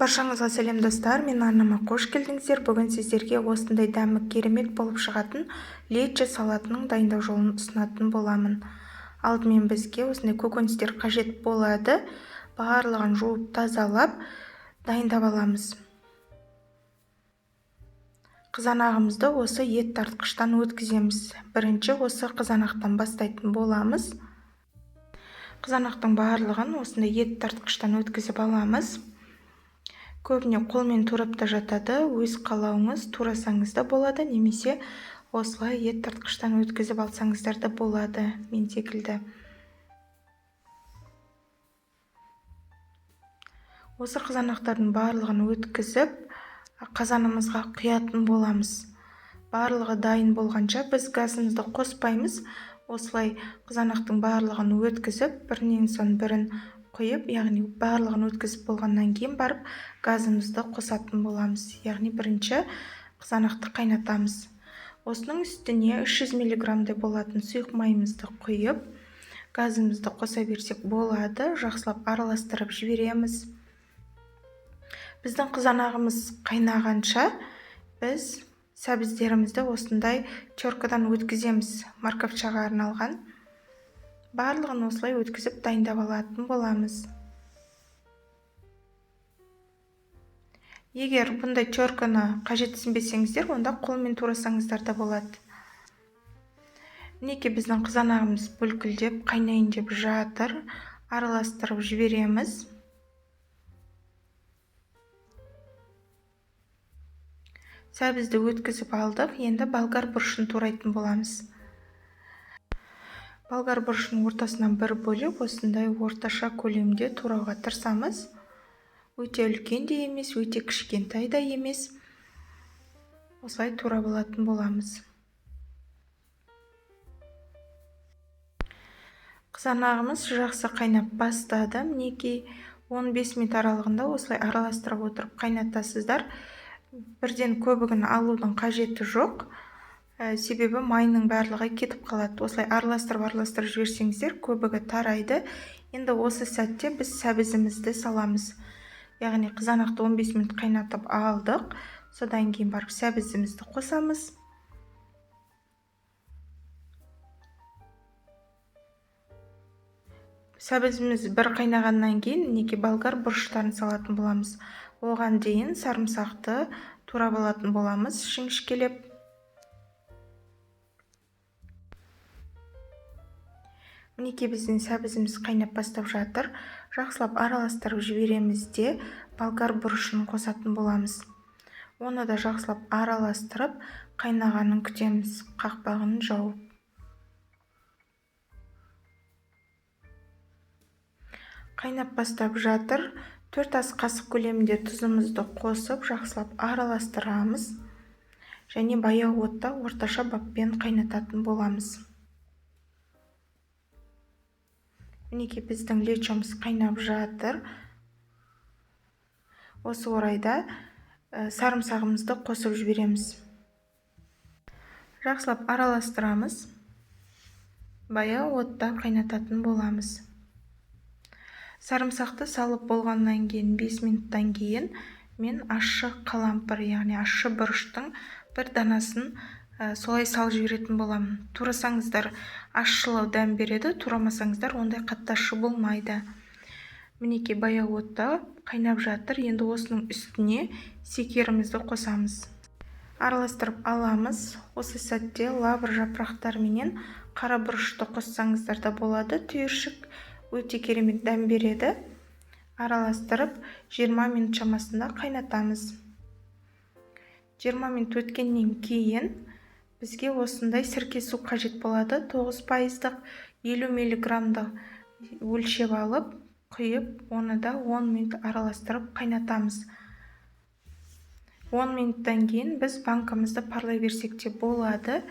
Баршаңызға сәлем достар, мен арнама қош келдіңіздер. Бүгін сіздерге осындай дәмі керемет болып шығатын лечо салатының дайындау жолын ұсынатын боламын. Алдымен бізге осындай көкөністер қажет болады. Барлығын жуып тазалап дайындап аламыз. Қызанағымызды осы ет тартқыштан өткіземіз. Бірінші осы қызанақтан бастайтын боламыз. Қызанақтың барлығын осындай ет тартқыштан өткізіп аламыз. Көбіне қолмен турап та жатады, өз қалауыңыз турасаңыз да болады, немесе осылай ет тартқыштан өткізіп алсаңыздар да болады, мен секілді. Осы қызанақтардың барлығын өткізіп, қазанымызға құятын боламыз. Барлығы дайын болғанша біз газымызды қоспаймыз. Осылай қызанақтың барлығын өткізіп, бірінен соң бірін қойып, яғни барлығын өткізіп болғаннан кейін барып газымызды қосатын боламыз. Яғни бірінші қызанақты қайнатамыз. Осының үстіне 300 мг болатын сұйық майымызды құйып, газымызды қоса берсек болады. Жақсылап араластырып жібереміз. Біздің қызанағымыз қайнағанша біз сәбіздерімізді осындай теркадан өткіземіз, морковчаға арналған. Барлығын осылай өткізіп дайындап алатын боламыз. Егер бұндай терканы қажетсінбесеңіздер, онда қолмен турасаңыздар да болады. Мінекей біздің қызанағымыз бүлкілдеп, қайнайын деп жатыр. Араластырып жібереміз. Сәбізді өткізіп алдық. Енді болгар бұрышын турайтын боламыз. Болгар бұрышын ортасынан бір бөліп, осындай орташа көлемде турауға тырысамыз. Өте үлкен де емес, өте кішкентай да емес. Осылай турап алатын боламыз. Қызанағымыз жақсы қайнап бастады. Мінекей 15 минут аралығында осылай араластырып отырып қайнатасыздар. Бірден көбігін алудың қажеті жоқ. Себебі майының барлығы кетіп қалады. Осылай араластырып жіберсеңіздер, көбігі тарайды. Енді осы сәтте біз сәбізімізді саламыз. Яғни қызанақты 15 минут қайнатып алдық. Содан кейін барып сәбізімізді қосамыз. Сәбізіміз бір қайнағаннан кейін мінекей болгар бұрыштарын салатын боламыз. Оған дейін сарымсақты турап алатын боламыз, жіңішкелеп. Мінекей біздің сәбізіміз қайнап бастап жатыр. Жақсылап араластырып жібереміз де болгар бұрышын қосатын боламыз. Оны да жақсылап араластырып, қайнағанын күтеміз, қақпағын жауып. Қайнап бастап жатыр. 4 ас қасық көлемінде тұзымызды қосып, жақсылап араластырамыз. Және баяу отта орташа баппен қайнататын боламыз. Мінекей біздің лечомыз қайнап жатыр. Осы орайда сарымсағымызды қосып жібереміз. Жақсылап араластырамыз. Баяу отта қайнататын боламыз. Сарымсақты салып болғаннан кейін 5 минуттан кейін мен ащы қалампыр, яғни ащы бұрыштың бір данасын солай салып жіберетін боламын. Турасаңыздар ащылау дәм береді, турамасаңыздар ондай қатты ащы болмайды. Мінекей баяу отта қайнап жатыр. Енді осының үстіне секерімізді қосамыз. Араластырып аламыз. Осы сәтте лавр жапырақтарымен қара бұрышты қоссаңыздар да болады. Түйіршік өте керемет дәм береді. Араластырып 20 минут шамасында қайнатамыз. 20 минут өткеннен кейін бізге осындай сірке су қажет болады. 9%-дық 50 мг өлшеп алып, құйып, оны да 10 минут араластырып қайнатамыз. 10 минуттан кейін біз банкамызды парлай берсек те болады.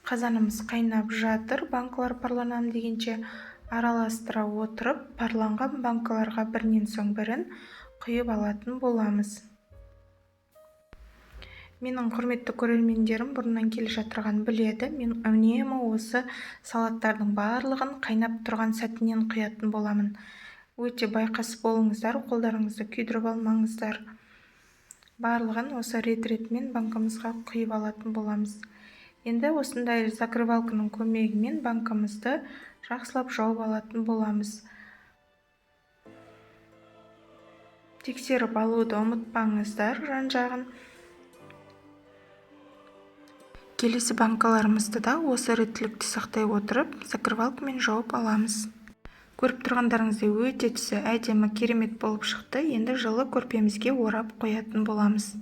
Қазанымыз қайнап жатыр. Банкалар парланам дегенше араластыра отырып, парланған банкаларға бірінен соң бірін құйып алатын боламыз. Менің құрметті көрермендерім бұрыннан келе жатырған біледі. Мен үнемі осы салаттардың барлығын қайнап тұрған сәтінен құятын боламын. өте байқас болыңыздар, қолдарыңызды күйдіріп алмаңыздар. Барлығын осы рет-ретімен банкамызға құйып алатын боламыз. Енді осындай закрывалканың көмегімен банкамызды жақсылап жауып алатын боламыз. Тексеріп алуды ұмытпаңыздар жан-жағын. Келесі банкаларымызды да осы реттілікті сақтай отырып, закрывалкамен жауып аламыз. Көріп тұрғандарыңыздай өте түсі әдемі керемет болып шықты. Енді жылы көрпемізге орап қоятын боламыз.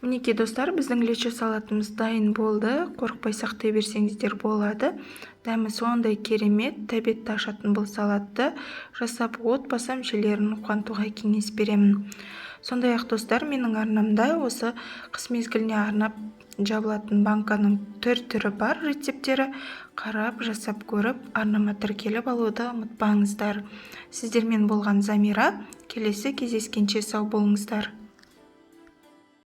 Мінекей достар, біздің лечо салатымыз дайын болды. Қорықпай сақтай берсеңіздер болады. Дәмі сондай керемет, тәбетті ашатын бұл салатты жасап отбасы мүшелерін қуантуға кеңес беремін. Сондай-ақ достар, менің арнамда осы қыс мезгіліне арнап жабылатын банканың түр-түрі бар рецептері. Қарап, жасап көріп, арнама тіркеліп алуды ұмытпаңыздар. Сіздермен болған Замира. Келесі кездескенше сау болыңыздар.